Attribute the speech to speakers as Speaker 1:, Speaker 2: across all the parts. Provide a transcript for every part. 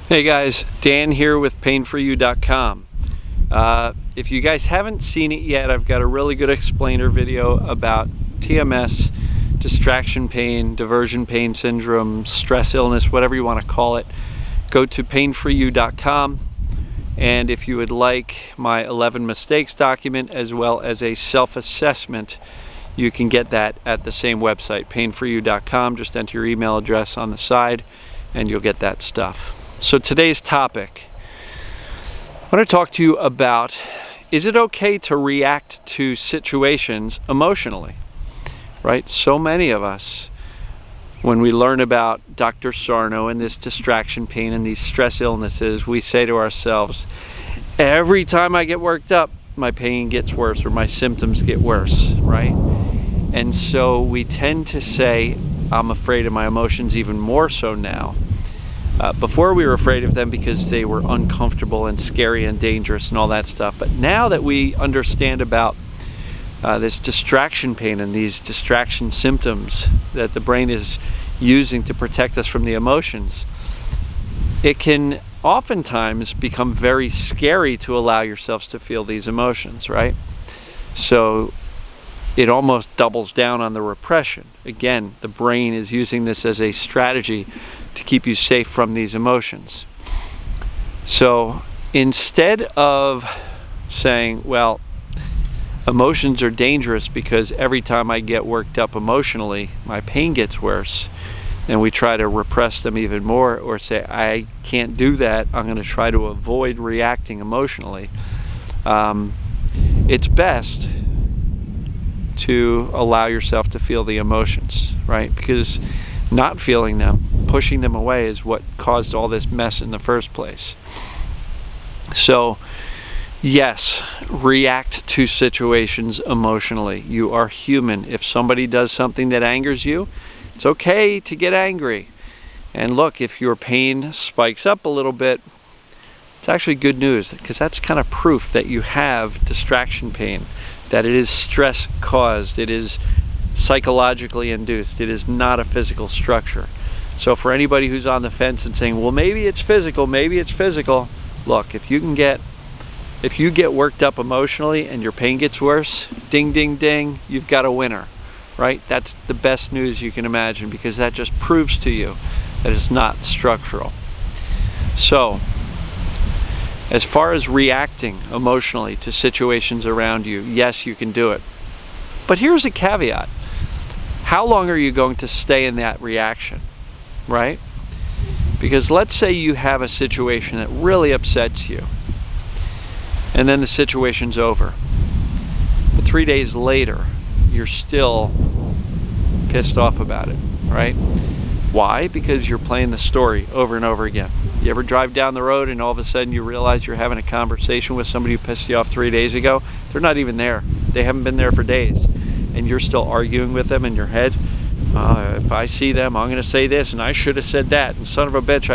Speaker 1: Hey guys, Dan here with painforyou.com. If you guys haven't seen it yet, I've got a really good explainer video about TMS, distraction pain, diversion pain syndrome, stress illness, whatever you want to call it. Go to painforyou.com, and if you would like my 11 mistakes document as well as a self-assessment, you can get that at the same website, painforyou.com. Just enter your email address on the side and you'll get that stuff. So today's topic, I want to talk to you about, is it okay to react to situations emotionally? Right? So many of us, when we learn about Dr. Sarno and this distraction pain and these stress illnesses, we say to ourselves, every time I get worked up, my pain gets worse or my symptoms get worse, right? And so we tend to say, I'm afraid of my emotions even more so now. Before we were afraid of them because they were uncomfortable and scary and dangerous and all that stuff. But now that we understand about this distraction pain and these distraction symptoms that the brain is using to protect us from the emotions, it can oftentimes become very scary to allow yourselves to feel these emotions, right? So it almost doubles down on the repression. Again, the brain is using this as a strategy to keep you safe from these emotions. So instead of saying, well, emotions are dangerous because every time I get worked up emotionally, my pain gets worse, and we try to repress them even more, or say, I can't do that, I'm going to try to avoid reacting emotionally, it's best to allow yourself to feel the emotions, right? Because not feeling them, pushing them away, is what caused all this mess in the first place. So yes, react to situations emotionally. You are human. If somebody does something that angers you, it's okay to get angry. And look, if your pain spikes up a little bit, it's actually good news, because that's kind of proof that you have distraction pain, that it is stress caused, it is psychologically induced, it is not a physical structure. So for anybody who's on the fence and saying, well, maybe it's physical, look, if you get worked up emotionally and your pain gets worse, ding, ding, ding, you've got a winner, right? That's the best news you can imagine, because that just proves to you that it's not structural. So as far as reacting emotionally to situations around you, yes, you can do it. But here's a caveat. How long are you going to stay in that reaction, right? Because let's say you have a situation that really upsets you, and then the situation's over. But 3 days later, you're still pissed off about it, right? Why? Because you're playing the story over and over again. You ever drive down the road and all of a sudden you realize you're having a conversation with somebody who pissed you off 3 days ago? They're not even there. They haven't been there for days. And you're still arguing with them in your head. If I see them, I'm going to say this, and I should have said that, and son of a bitch,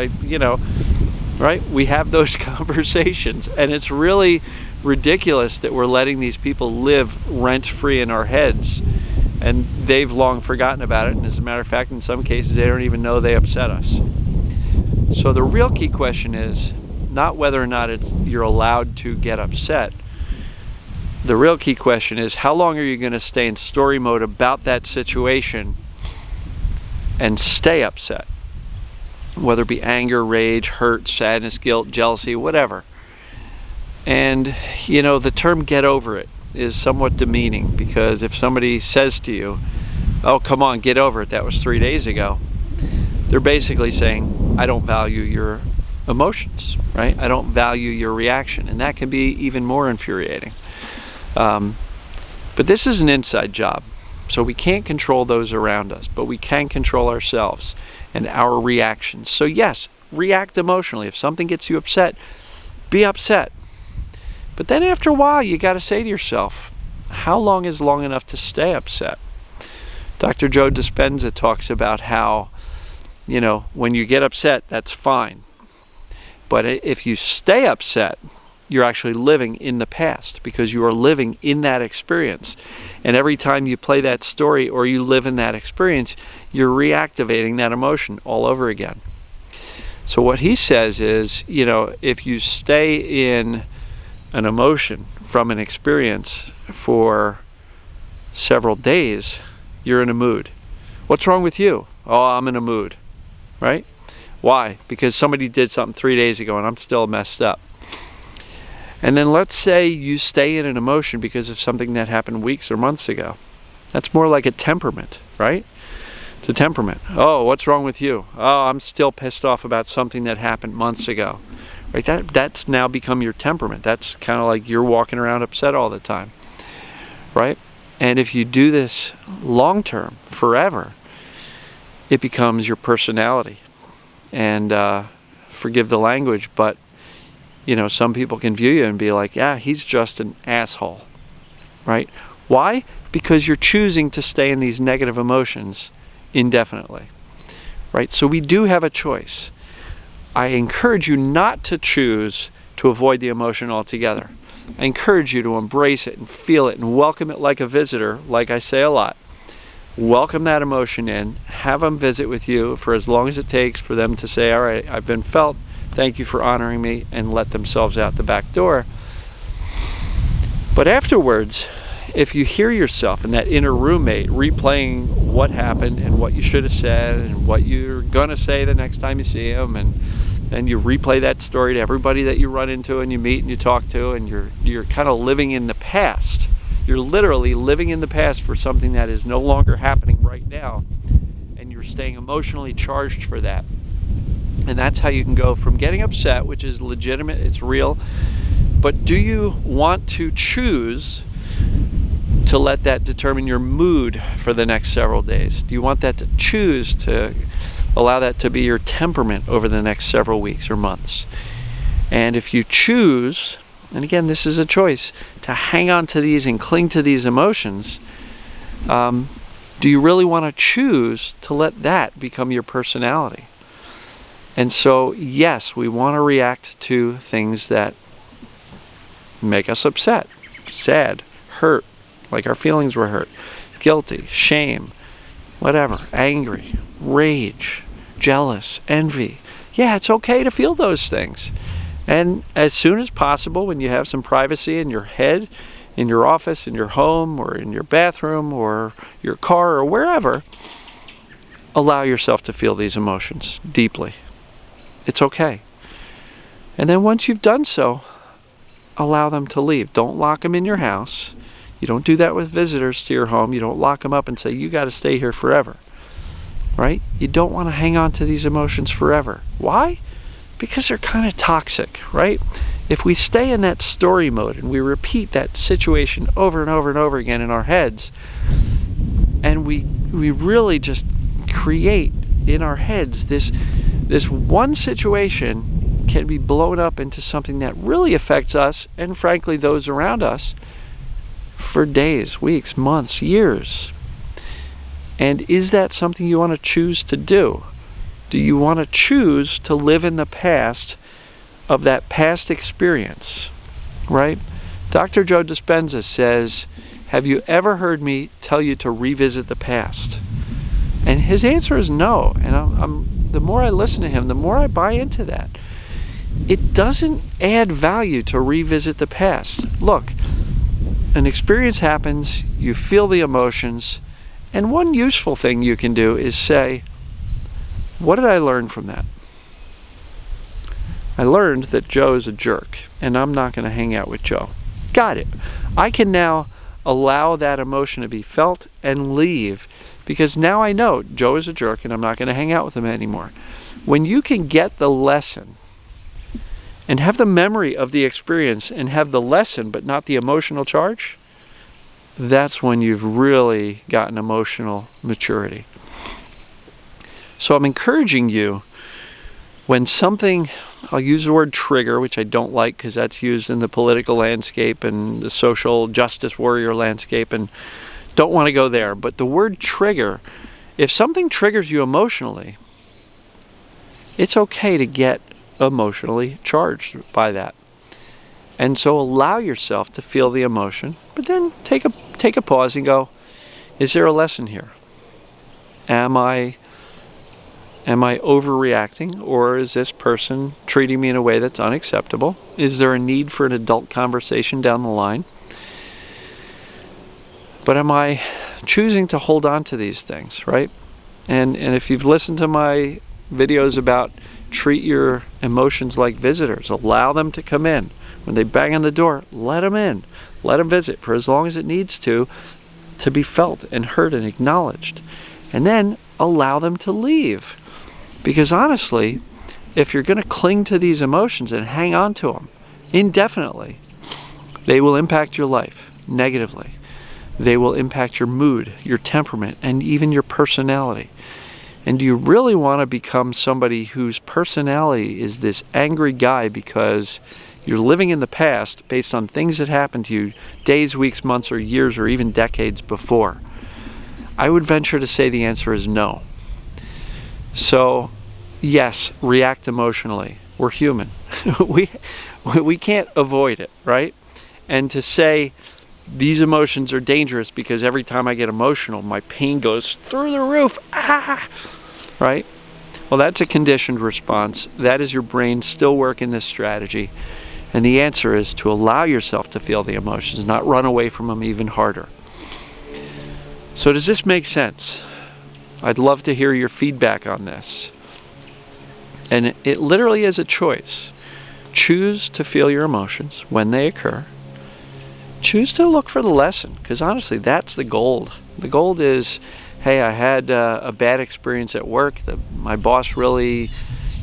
Speaker 1: right? We have those conversations, and it's really ridiculous that we're letting these people live rent-free in our heads, and they've long forgotten about it. And as a matter of fact, in some cases, they don't even know they upset us. So the real key question is not whether or not you're allowed to get upset. The real key question is, how long are you going to stay in story mode about that situation and stay upset? Whether it be anger, rage, hurt, sadness, guilt, jealousy, whatever. And, the term get over it is somewhat demeaning, because if somebody says to you, oh, come on, get over it, that was 3 days ago, they're basically saying, I don't value your emotions, right? I don't value your reaction. And that can be even more infuriating. But this is an inside job. So we can't control those around us, but we can control ourselves and our reactions. So yes, react emotionally. If something gets you upset, be upset. But then after a while, you got to say to yourself, how long is long enough to stay upset? Dr. Joe Dispenza talks about how, when you get upset, that's fine. But if you stay upset, you're actually living in the past, because you are living in that experience. And every time you play that story or you live in that experience, you're reactivating that emotion all over again. So what he says is, if you stay in an emotion from an experience for several days, you're in a mood. What's wrong with you? Oh, I'm in a mood, right? Why? Because somebody did something 3 days ago and I'm still messed up. And then let's say you stay in an emotion because of something that happened weeks or months ago. That's more like a temperament, right? It's a temperament. Oh, what's wrong with you? Oh, I'm still pissed off about something that happened months ago. Right? That's now become your temperament. That's kind of like you're walking around upset all the time. Right? And if you do this long term, forever, it becomes your personality. And forgive the language, but some people can view you and be like, yeah, he's just an asshole. Right? Why? Because you're choosing to stay in these negative emotions indefinitely. Right? So we do have a choice. I encourage you not to choose to avoid the emotion altogether. I encourage you to embrace it and feel it and welcome it like a visitor, like I say a lot. Welcome that emotion in, have them visit with you for as long as it takes for them to say, all right, I've been felt, thank you for honoring me, and let themselves out the back door. But afterwards, if you hear yourself and that inner roommate replaying what happened and what you should have said and what you're gonna say the next time you see him, and then you replay that story to everybody that you run into and you meet and you talk to, and you're kind of living in the past. You're literally living in the past for something that is no longer happening right now, and you're staying emotionally charged for that. And that's how you can go from getting upset, which is legitimate, it's real, but do you want to choose to let that determine your mood for the next several days? Do you want that to choose to allow that to be your temperament over the next several weeks or months? And if you choose, and again, this is a choice, to hang on to these and cling to these emotions, do you really want to choose to let that become your personality? And so, yes, we want to react to things that make us upset, sad, hurt, like our feelings were hurt, guilty, shame, whatever, angry, rage, jealous, envy. Yeah, it's okay to feel those things. And as soon as possible, when you have some privacy in your head, in your office, in your home, or in your bathroom, or your car, or wherever, allow yourself to feel these emotions deeply. It's okay. And then once you've done so, allow them to leave. Don't lock them in your house. You don't do that with visitors to your home. You don't lock them up and say, you got to stay here forever. Right? You don't want to hang on to these emotions forever. Why? Because they're kind of toxic, right? If we stay in that story mode and we repeat that situation over and over and over again in our heads, and we really just create in our heads this one situation can be blown up into something that really affects us and frankly those around us for days, weeks, months, years. And is that something you want to choose to do? Do you want to choose to live in the past of that past experience, right? Dr. Joe Dispenza says, have you ever heard me tell you to revisit the past? And his answer is no. And the more I listen to him, the more I buy into that. It doesn't add value to revisit the past. Look, an experience happens, you feel the emotions, and one useful thing you can do is say, what did I learn from that? I learned that Joe is a jerk, and I'm not going to hang out with Joe. Got it. I can now allow that emotion to be felt and leave, because now I know Joe is a jerk and I'm not going to hang out with him anymore. When you can get the lesson and have the memory of the experience and have the lesson but not the emotional charge, that's when you've really gotten emotional maturity. So I'm encouraging you, when something, I'll use the word trigger, which I don't like because that's used in the political landscape and the social justice warrior landscape, and don't want to go there. But the word trigger, if something triggers you emotionally, it's okay to get emotionally charged by that. And so allow yourself to feel the emotion, but then take a pause and go, is there a lesson here? Am I Am I overreacting, or is this person treating me in a way that's unacceptable? Is there a need for an adult conversation down the line? But am I choosing to hold on to these things, right? And if you've listened to my videos about treat your emotions like visitors, allow them to come in. When they bang on the door, let them in. Let them visit for as long as it needs to be felt and heard and acknowledged. And then allow them to leave. Because honestly, if you're going to cling to these emotions and hang on to them indefinitely, they will impact your life negatively. They will impact your mood, your temperament, and even your personality. And do you really want to become somebody whose personality is this angry guy because you're living in the past based on things that happened to you days, weeks, months, or years, or even decades before? I would venture to say the answer is no. So, yes, react emotionally. We're human. we can't avoid it, right? And to say these emotions are dangerous because every time I get emotional, my pain goes through the roof, right? Well, that's a conditioned response. That is your brain still working this strategy. And the answer is to allow yourself to feel the emotions, not run away from them even harder. So does this make sense? I'd love to hear your feedback on this. And it literally is a choice. Choose to feel your emotions when they occur. Choose to look for the lesson, because honestly, that's the gold. The gold is, hey, I had a bad experience at work. My boss really,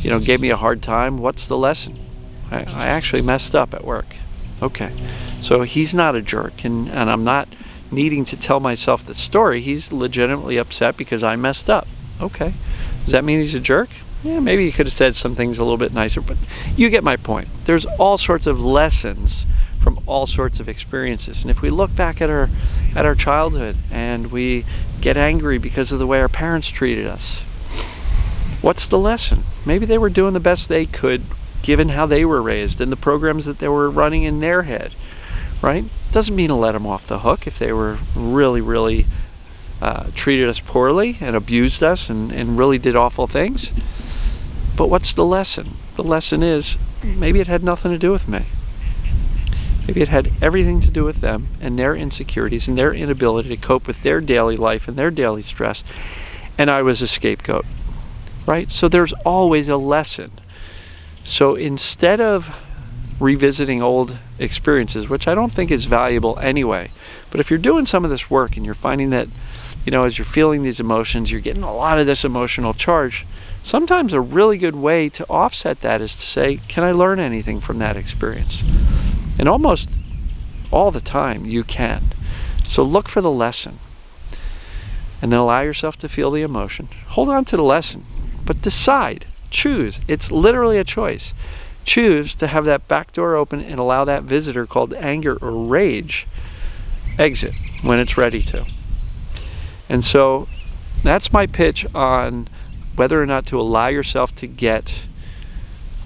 Speaker 1: gave me a hard time. What's the lesson? I actually messed up at work. Okay, so he's not a jerk, and I'm not needing to tell myself the story. He's legitimately upset because I messed up. Okay, does that mean he's a jerk? Yeah, maybe he could have said some things a little bit nicer, but you get my point. There's all sorts of lessons from all sorts of experiences. And if we look back at our childhood and we get angry because of the way our parents treated us, what's the lesson? Maybe they were doing the best they could given how they were raised and the programs that they were running in their head, right? Doesn't mean to let them off the hook if they were really treated us poorly and abused us and really did awful things. But what's the lesson? The lesson is maybe it had nothing to do with me. Maybe it had everything to do with them and their insecurities and their inability to cope with their daily life and their daily stress, and I was a scapegoat, right? So there's always a lesson. So instead of revisiting old experiences, which I don't think is valuable anyway, but if you're doing some of this work and you're finding that, as you're feeling these emotions, you're getting a lot of this emotional charge, sometimes a really good way to offset that is to say, can I learn anything from that experience? And almost all the time you can. So look for the lesson and then allow yourself to feel the emotion. Hold on to the lesson, but decide, choose. It's literally a choice. Choose to have that back door open and allow that visitor called anger or rage exit when it's ready to. And so that's my pitch on whether or not to allow yourself to get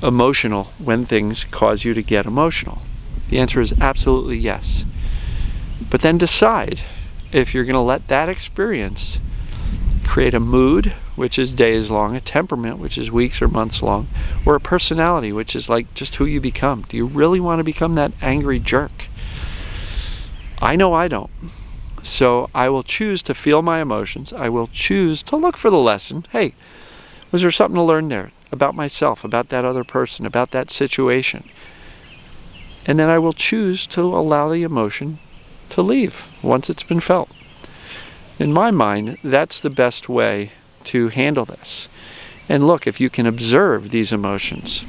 Speaker 1: emotional when things cause you to get emotional. The answer is absolutely yes. But then decide if you're going to let that experience create a mood, which is days long, a temperament, which is weeks or months long, or a personality, which is like just who you become. Do you really want to become that angry jerk? I know I don't. So I will choose to feel my emotions. I will choose to look for the lesson. Hey, was there something to learn there about myself, about that other person, about that situation? And then I will choose to allow the emotion to leave once it's been felt. In my mind, that's the best way to handle this. And look, if you can observe these emotions,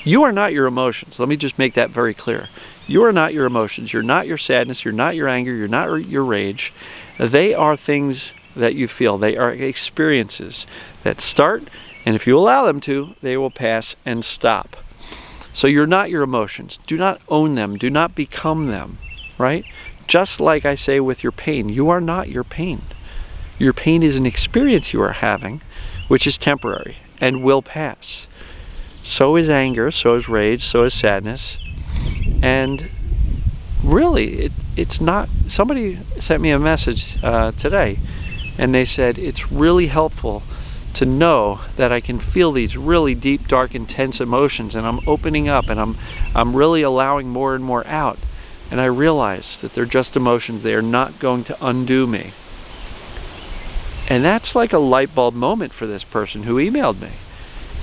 Speaker 1: you are not your emotions. Let me just make that very clear. You are not your emotions. You're not your sadness. You're not your anger. You're not your rage. They are things that you feel. They are experiences that start, and if you allow them to, they will pass and stop. So you're not your emotions. Do not own them. Do not become them, right? Just like I say with your pain, you are not your pain. Your pain is an experience you are having, which is temporary and will pass. So is anger, so is rage, so is sadness. And really, it's not... Somebody sent me a message today, and they said it's really helpful to know that I can feel these really deep, dark, intense emotions, and I'm opening up, and I'm really allowing more and more out. And I realize that they're just emotions. They are not going to undo me. And that's like a light bulb moment for this person who emailed me.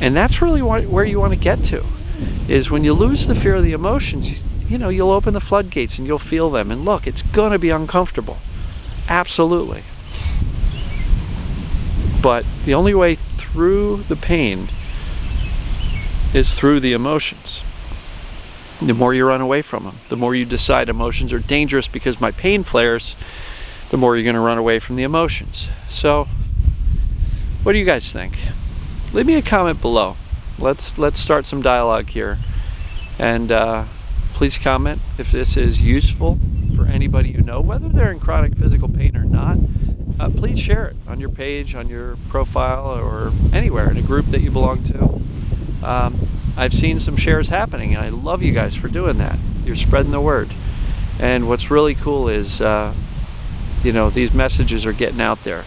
Speaker 1: And that's really where you want to get to, is when you lose the fear of the emotions, you know, you'll open the floodgates and you'll feel them. And look, it's going to be uncomfortable. Absolutely. But the only way through the pain is through the emotions. The more you run away from them, the more you decide emotions are dangerous because my pain flares, the more you're going to run away from the emotions. So, what do you guys think? Leave me a comment below. Let's start some dialogue here. And please comment if this is useful for anybody you know, whether they're in chronic physical pain or not. Please share it on your page, on your profile, or anywhere in a group that you belong to. I've seen some shares happening, and I love you guys for doing that. You're spreading the word. And what's really cool is, you know, these messages are getting out there.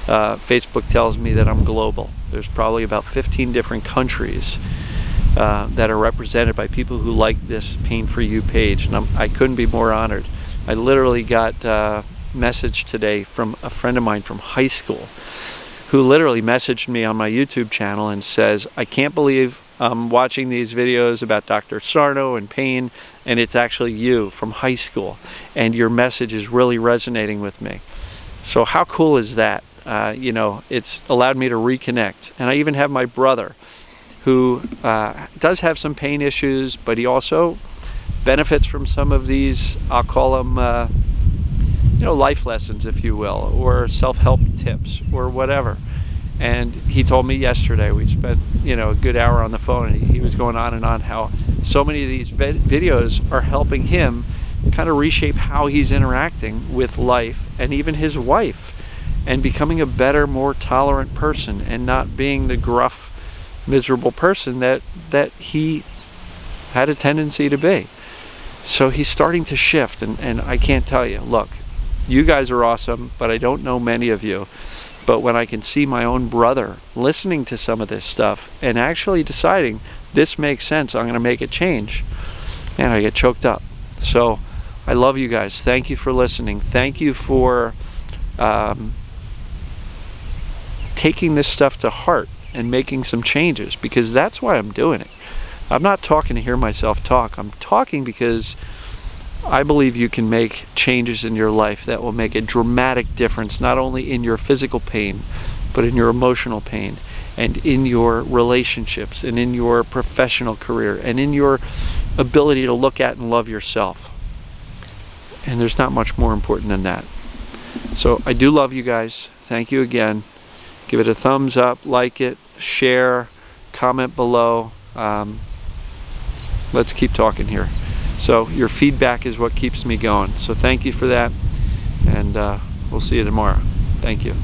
Speaker 1: Facebook tells me that I'm global. There's probably about 15 different countries that are represented by people who like this Pain For You page, and I couldn't be more honored. I literally got a message today from a friend of mine from high school who literally messaged me on my YouTube channel and says, I can't believe I'm watching these videos about Dr. Sarno and pain, and it's actually you from high school, and your message is really resonating with me. So how cool is that? You know, it's allowed me to reconnect. And I even have my brother who does have some pain issues, but he also benefits from some of these, I'll call them, you know, life lessons, if you will, or self-help tips or whatever. And he told me yesterday, we spent, you know, a good hour on the phone, and he was going on and on how so many of these videos are helping him kind of reshape how he's interacting with life and even his wife, and becoming a better, more tolerant person, and not being the gruff, miserable person that he had a tendency to be. So he's starting to shift, and I can't tell you, look, you guys are awesome, but I don't know many of you. But when I can see my own brother listening to some of this stuff and actually deciding this makes sense, I'm going to make a change, man, I get choked up. So I love you guys. Thank you for listening. Thank you for taking this stuff to heart and making some changes, because that's why I'm doing it. I'm not talking to hear myself talk. I'm talking because I believe you can make changes in your life that will make a dramatic difference, not only in your physical pain, but in your emotional pain, and in your relationships, and in your professional career, and in your ability to look at and love yourself. And there's not much more important than that. So I do love you guys. Thank you again. Give it a thumbs up, like it, share, comment below. Let's keep talking here. So your feedback is what keeps me going. So thank you for that, and we'll see you tomorrow. Thank you.